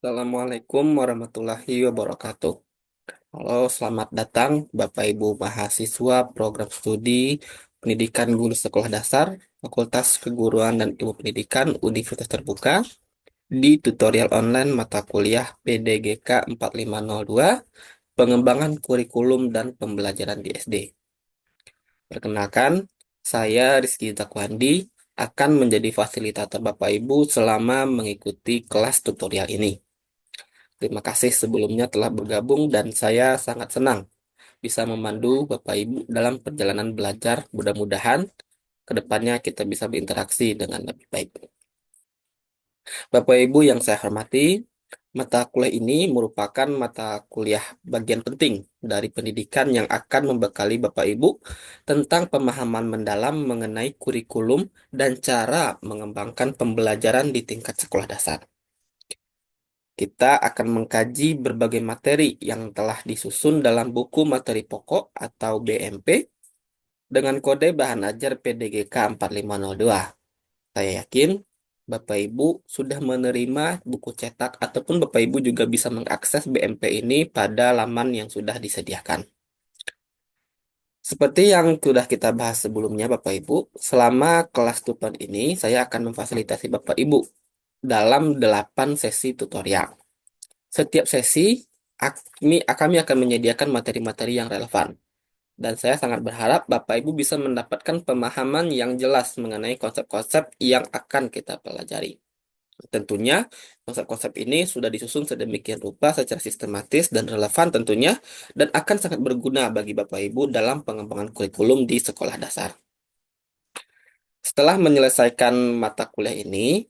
Assalamualaikum warahmatullahi wabarakatuh. Halo, selamat datang Bapak Ibu mahasiswa program studi Pendidikan Guru Sekolah Dasar, Fakultas Keguruan dan Ilmu Pendidikan Universitas Terbuka di tutorial online mata kuliah PDGK 4502, Pengembangan Kurikulum dan Pembelajaran di SD. Perkenalkan, saya Rizky Zakwandi akan menjadi fasilitator Bapak Ibu selama mengikuti kelas tutorial ini. Terima kasih sebelumnya telah bergabung dan saya sangat senang bisa memandu Bapak Ibu dalam perjalanan belajar. Mudah-mudahan ke depannya kita bisa berinteraksi dengan lebih baik. Bapak Ibu yang saya hormati, mata kuliah ini merupakan mata kuliah bagian penting dari pendidikan yang akan membekali Bapak Ibu tentang pemahaman mendalam mengenai kurikulum dan cara mengembangkan pembelajaran di tingkat sekolah dasar. Kita akan mengkaji berbagai materi yang telah disusun dalam buku materi pokok atau BMP dengan kode bahan ajar PDGK 4502. Saya yakin Bapak Ibu sudah menerima buku cetak ataupun Bapak Ibu juga bisa mengakses BMP ini pada laman yang sudah disediakan. Seperti yang sudah kita bahas sebelumnya Bapak Ibu, selama kelas tutor ini saya akan memfasilitasi Bapak Ibu dalam 8 sesi tutorial. Setiap sesi, kami akan menyediakan materi-materi yang relevan. Dan saya sangat berharap Bapak Ibu bisa mendapatkan pemahaman yang jelas mengenai konsep-konsep yang akan kita pelajari. Tentunya, konsep-konsep ini sudah disusun sedemikian rupa secara sistematis dan relevan tentunya, dan akan sangat berguna bagi Bapak Ibu dalam pengembangan kurikulum di sekolah dasar. Setelah menyelesaikan mata kuliah ini,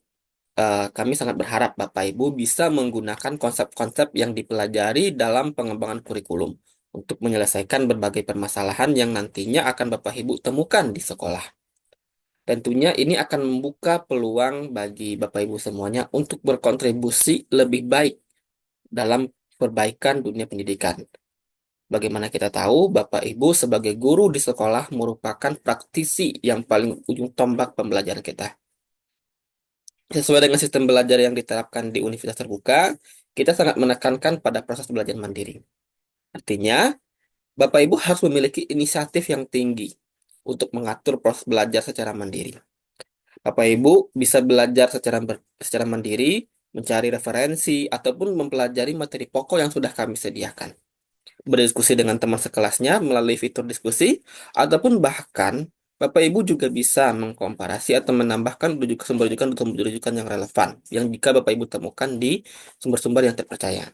kami sangat berharap Bapak Ibu bisa menggunakan konsep-konsep yang dipelajari dalam pengembangan kurikulum untuk menyelesaikan berbagai permasalahan yang nantinya akan Bapak Ibu temukan di sekolah. Tentunya ini akan membuka peluang bagi Bapak Ibu semuanya untuk berkontribusi lebih baik dalam perbaikan dunia pendidikan. Bagaimana kita tahu, Bapak Ibu sebagai guru di sekolah merupakan praktisi yang paling ujung tombak pembelajaran kita. Sesuai dengan sistem belajar yang diterapkan di Universitas Terbuka, kita sangat menekankan pada proses belajar mandiri. Artinya, Bapak Ibu harus memiliki inisiatif yang tinggi untuk mengatur proses belajar secara mandiri. Bapak Ibu bisa belajar secara mandiri, mencari referensi, ataupun mempelajari materi pokok yang sudah kami sediakan. Berdiskusi dengan teman sekelasnya melalui fitur diskusi, ataupun bahkan Bapak Ibu juga bisa mengkomparasi atau menambahkan sumber rujukan yang relevan yang jika Bapak Ibu temukan di sumber-sumber yang terpercaya.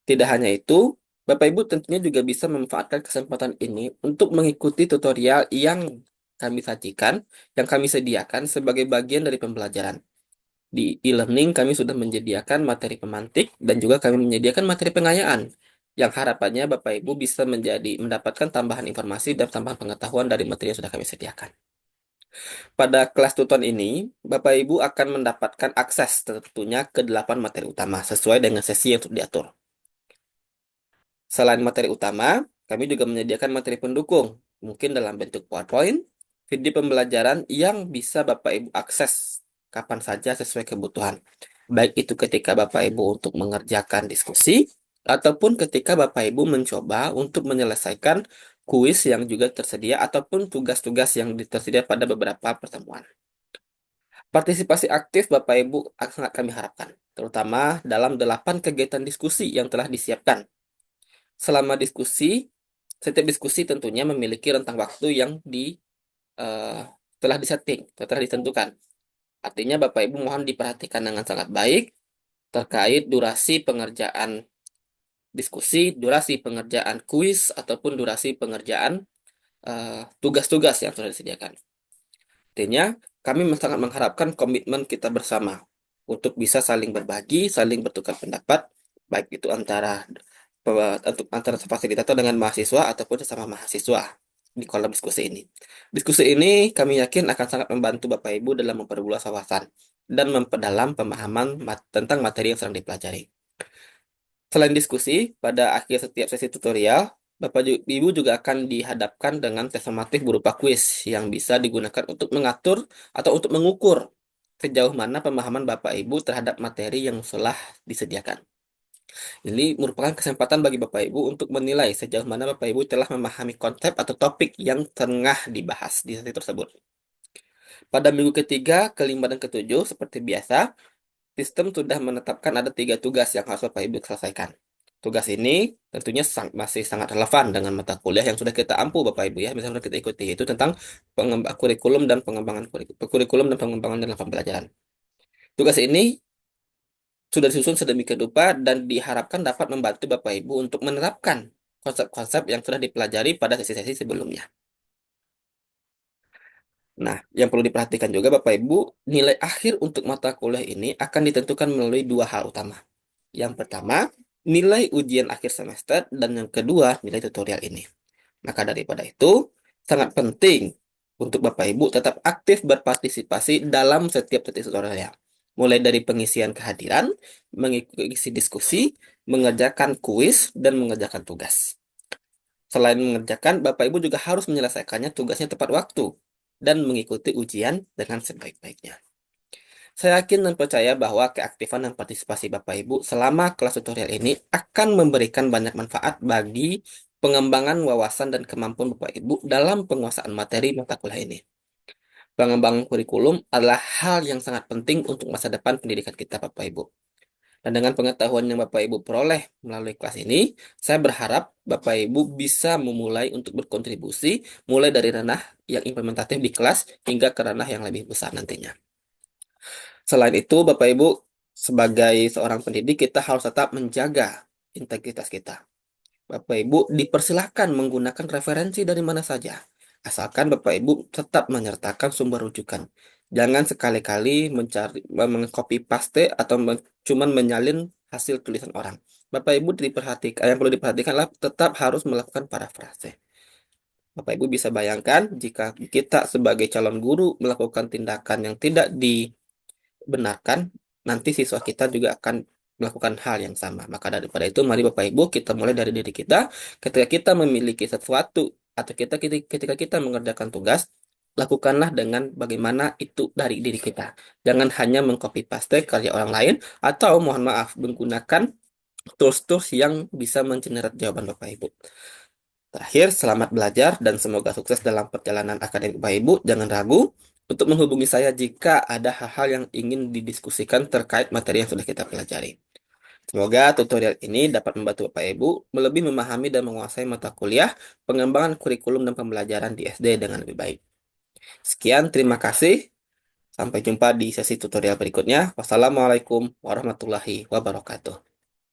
Tidak hanya itu, Bapak Ibu tentunya juga bisa memanfaatkan kesempatan ini untuk mengikuti tutorial yang kami sajikan, yang kami sediakan sebagai bagian dari pembelajaran. Di e-learning kami sudah menyediakan materi pemantik dan juga kami menyediakan materi pengayaan yang harapannya Bapak Ibu bisa mendapatkan tambahan informasi dan tambahan pengetahuan dari materi yang sudah kami sediakan. Pada kelas tutor ini, Bapak Ibu akan mendapatkan akses tentunya ke 8 materi utama sesuai dengan sesi yang sudah diatur. Selain materi utama, kami juga menyediakan materi pendukung, mungkin dalam bentuk PowerPoint, video pembelajaran yang bisa Bapak Ibu akses kapan saja sesuai kebutuhan. Baik itu ketika Bapak Ibu untuk mengerjakan diskusi, ataupun ketika Bapak Ibu mencoba untuk menyelesaikan kuis yang juga tersedia, ataupun tugas-tugas yang tersedia pada beberapa pertemuan. Partisipasi aktif Bapak Ibu sangat kami harapkan, terutama dalam 8 kegiatan diskusi yang telah disiapkan. Selama diskusi, setiap diskusi tentunya memiliki rentang waktu yang eh, telah disetting, telah ditentukan. Artinya Bapak Ibu mohon diperhatikan dengan sangat baik terkait durasi pengerjaan diskusi, durasi pengerjaan kuis, ataupun durasi pengerjaan tugas-tugas yang sudah disediakan. Artinya, kami sangat mengharapkan komitmen kita bersama untuk bisa saling berbagi, saling bertukar pendapat, baik itu untuk antara fasilitator dengan mahasiswa ataupun sesama mahasiswa di kolam diskusi ini. Diskusi ini kami yakin akan sangat membantu Bapak Ibu dalam memperluas wawasan dan memperdalam pemahaman tentang materi yang sedang dipelajari. Selain diskusi, pada akhir setiap sesi tutorial, Ibu juga akan dihadapkan dengan tes formatif berupa kuis yang bisa digunakan untuk mengatur atau untuk mengukur sejauh mana pemahaman Bapak Ibu terhadap materi yang telah disediakan. Ini merupakan kesempatan bagi Bapak Ibu untuk menilai sejauh mana Bapak Ibu telah memahami konsep atau topik yang tengah dibahas di sesi tersebut. Pada minggu ketiga, kelima, dan ketujuh, seperti biasa, sistem sudah menetapkan ada 3 tugas yang harus Bapak Ibu selesaikan. Tugas ini tentunya masih sangat relevan dengan mata kuliah yang sudah kita ampu Bapak Ibu ya, misalnya sudah kita ikuti, yaitu tentang kurikulum dan pengembangan kurikulum dan pengembangan dalam pembelajaran. Tugas ini sudah disusun sedemikian rupa dan diharapkan dapat membantu Bapak Ibu untuk menerapkan konsep-konsep yang sudah dipelajari pada sesi-sesi sebelumnya. Nah, yang perlu diperhatikan juga Bapak Ibu, nilai akhir untuk mata kuliah ini akan ditentukan melalui 2 hal utama. Yang pertama, nilai ujian akhir semester, dan yang kedua, nilai tutorial ini. Maka daripada itu, sangat penting untuk Bapak Ibu tetap aktif berpartisipasi dalam setiap sesi tutorial. Mulai dari pengisian kehadiran, mengikuti diskusi, mengerjakan kuis, dan mengerjakan tugas. Selain mengerjakan, Bapak Ibu juga harus menyelesaikannya tugasnya tepat waktu dan mengikuti ujian dengan sebaik-baiknya. Saya yakin dan percaya bahwa keaktifan dan partisipasi Bapak Ibu selama kelas tutorial ini akan memberikan banyak manfaat bagi pengembangan wawasan dan kemampuan Bapak Ibu dalam penguasaan materi mata kuliah ini. Pengembangan kurikulum adalah hal yang sangat penting untuk masa depan pendidikan kita, Bapak Ibu. Dan dengan pengetahuan yang Bapak Ibu peroleh melalui kelas ini, saya berharap Bapak Ibu bisa memulai untuk berkontribusi mulai dari ranah yang implementatif di kelas hingga ke ranah yang lebih besar nantinya. Selain itu, Bapak Ibu, sebagai seorang pendidik, kita harus tetap menjaga integritas kita. Bapak Ibu dipersilahkan menggunakan referensi dari mana saja, asalkan Bapak Ibu tetap menyertakan sumber rujukan. Jangan sekali-kali mencari, mengcopy paste atau cuman menyalin hasil tulisan orang. Bapak Ibu diperhatikan, yang perlu diperhatikan adalah tetap harus melakukan parafrase. Bapak Ibu bisa bayangkan jika kita sebagai calon guru melakukan tindakan yang tidak benarkan, nanti siswa kita juga akan melakukan hal yang sama. Maka daripada itu, mari Bapak Ibu kita mulai dari diri kita. Ketika kita memiliki sesuatu atau ketika kita mengerjakan tugas, lakukanlah dengan bagaimana itu dari diri kita. Jangan hanya mengcopy paste karya orang lain atau mohon maaf menggunakan tools-tools yang bisa mengenerate jawaban Bapak Ibu. Terakhir, selamat belajar dan semoga sukses dalam perjalanan akademik Bapak Ibu. Jangan ragu untuk menghubungi saya jika ada hal-hal yang ingin didiskusikan terkait materi yang sudah kita pelajari. Semoga tutorial ini dapat membantu Bapak Ibu lebih memahami dan menguasai mata kuliah pengembangan kurikulum dan pembelajaran di SD dengan lebih baik. Sekian, terima kasih. Sampai jumpa di sesi tutorial berikutnya. Wassalamualaikum warahmatullahi wabarakatuh.